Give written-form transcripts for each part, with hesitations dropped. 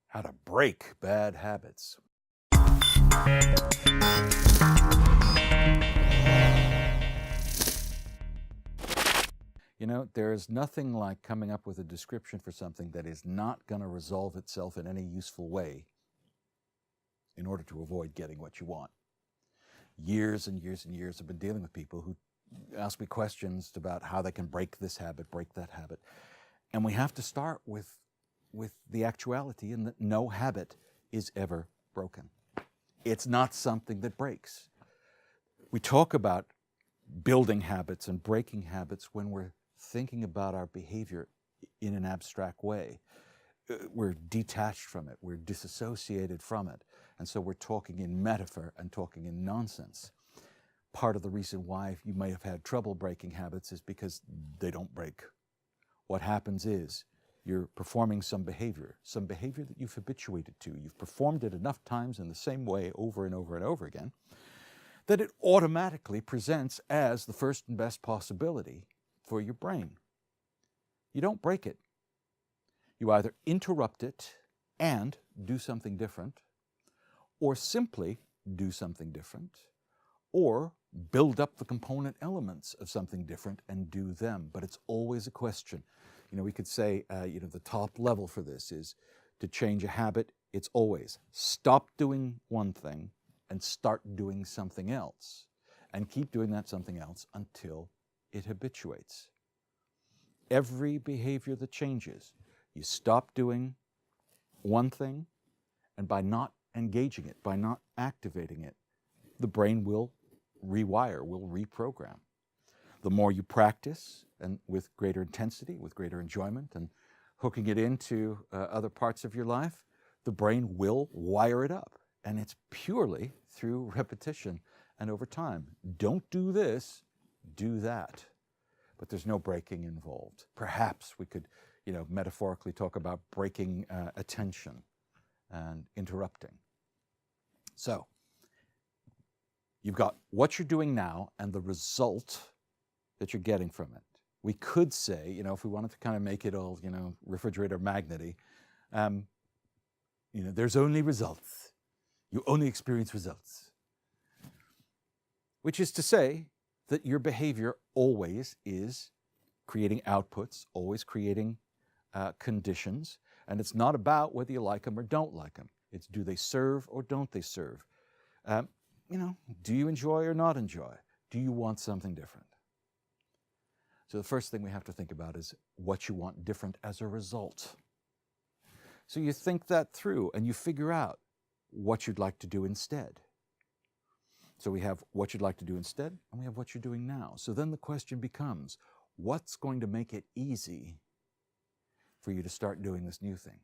How to break bad habits. You know, there's nothing like coming up with a description for something that is not going to resolve itself in any useful way in order to avoid getting what you want. Years and years and years I've been dealing with people who ask me questions about how they can break this habit, break that habit. And we have to start with the actuality in that no habit is ever broken. It's not something that breaks. We talk about building habits and breaking habits when we're thinking about our behavior in an abstract way. We're detached from it, we're disassociated from it, and so we're talking in metaphor and talking in nonsense. Part of the reason why you may have had trouble breaking habits is because they don't break. What happens is you're performing some behavior that you've habituated to. You've performed it enough times in the same way over and over and over again that it automatically presents as the first and best possibility for your brain. You don't break it. You either interrupt it and do something different, or simply do something different, or build up the component elements of something different and do them. But it's always a question. You know, we could say, the top level for this is to change a habit. It's always stop doing one thing and start doing something else, and keep doing that something else until it habituates. Every behavior that changes, you stop doing one thing, and by not engaging it, by not activating it, the brain will rewire, will reprogram. The more you practice, and with greater intensity, with greater enjoyment, and hooking it into other parts of your life, the brain will wire it up. And it's purely through repetition and over time. Don't do this, do that. But there's no breaking involved. Perhaps we could, metaphorically talk about breaking attention and interrupting. So, you've got what you're doing now and the result that you're getting from it. We could say, if we wanted to kind of make it all, refrigerator magnety, there's only results. You only experience results. Which is to say that your behavior always is creating outputs, always creating conditions, and it's not about whether you like them or don't like them. It's do they serve or don't they serve? Do you enjoy or not enjoy? Do you want something different? So the first thing we have to think about is what you want different as a result. So you think that through and you figure out what you'd like to do instead. So we have what you'd like to do instead, and we have what you're doing now. So then the question becomes, what's going to make it easy for you to start doing this new thing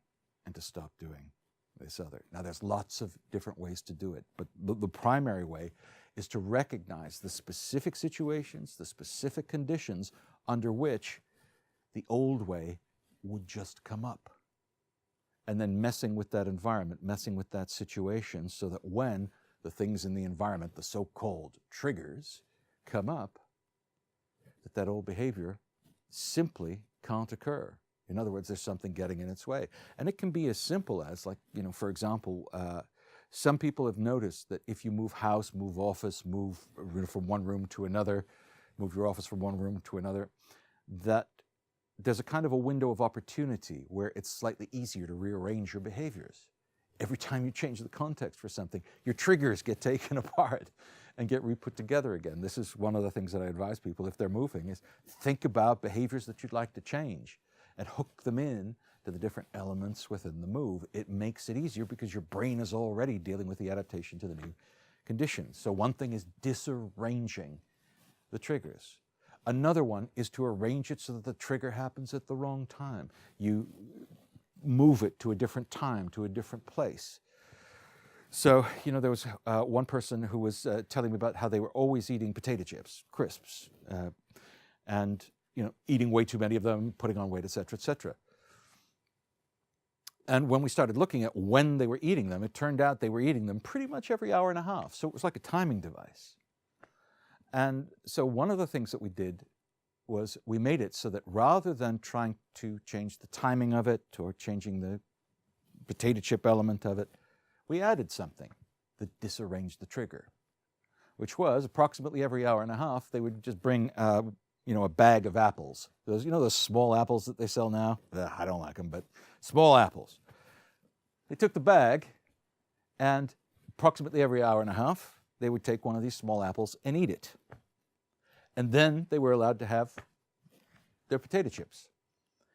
and to stop doing this other? Now, there's lots of different ways to do it, but the primary way is to recognize the specific situations, the specific conditions under which the old way would just come up. And then messing with that environment, messing with that situation, so that when the things in the environment, the so-called triggers, come up, that old behavior simply can't occur. In other words, there's something getting in its way. And it can be as simple as, for example, some people have noticed that if you move house, move office, move from one room to another, move your office from one room to another, that there's a kind of a window of opportunity where it's slightly easier to rearrange your behaviors. Every time you change the context for something, your triggers get taken apart and get re-put together again. This is one of the things that I advise people if they're moving, is think about behaviors that you'd like to change and hook them in to the different elements within the move. It makes it easier because your brain is already dealing with the adaptation to the new conditions. So one thing is disarranging the triggers. Another one is to arrange it so that the trigger happens at the wrong time. You move it to a different time, to a different place. So, there was one person who was telling me about how they were always eating potato chips, crisps, and, eating way too many of them, putting on weight, et cetera, et cetera. And when we started looking at when they were eating them, it turned out they were eating them pretty much every hour and a half. So it was like a timing device. And so one of the things that we did was we made it so that rather than trying to change the timing of it or changing the potato chip element of it, we added something that disarranged the trigger, which was approximately every hour and a half, they would just bring a bag of apples. Those small apples that they sell now? I don't like them, but small apples. They took the bag, and approximately every hour and a half, they would take one of these small apples and eat it. And then they were allowed to have their potato chips.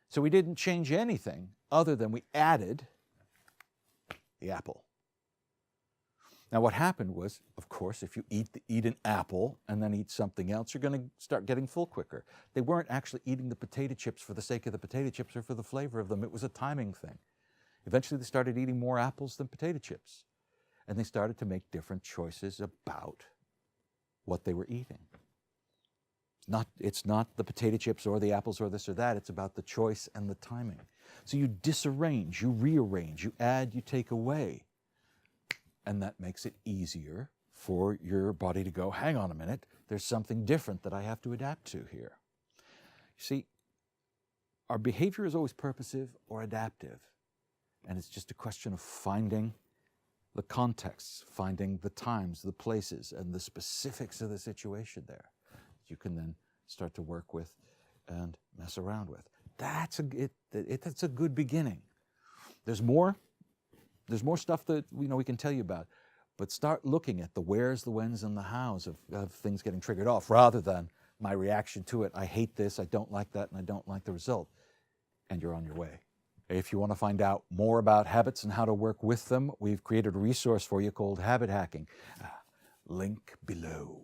So we didn't change anything other than we added the apple. Now what happened was, of course, if you eat an apple and then eat something else, you're going to start getting full quicker. They weren't actually eating the potato chips for the sake of the potato chips or for the flavor of them. It was a timing thing. Eventually they started eating more apples than potato chips. And they started to make different choices about what they were eating. It's not the potato chips or the apples or this or that. It's about the choice and the timing. So you disarrange, you rearrange, you add, you take away. And that makes it easier for your body to go, hang on a minute, there's something different that I have to adapt to here. You see, our behavior is always purposive or adaptive. And it's just a question of finding the contexts, finding the times, the places, and the specifics of the situation there. You can then start to work with and mess around with. That's a good beginning. There's more stuff that we can tell you about, but start looking at the wheres, the whens, and the hows of things getting triggered off, rather than my reaction to it. I hate this, I don't like that, and I don't like the result. And you're on your way. If you want to find out more about habits and how to work with them, we've created a resource for you called Habit Hacking. Link below.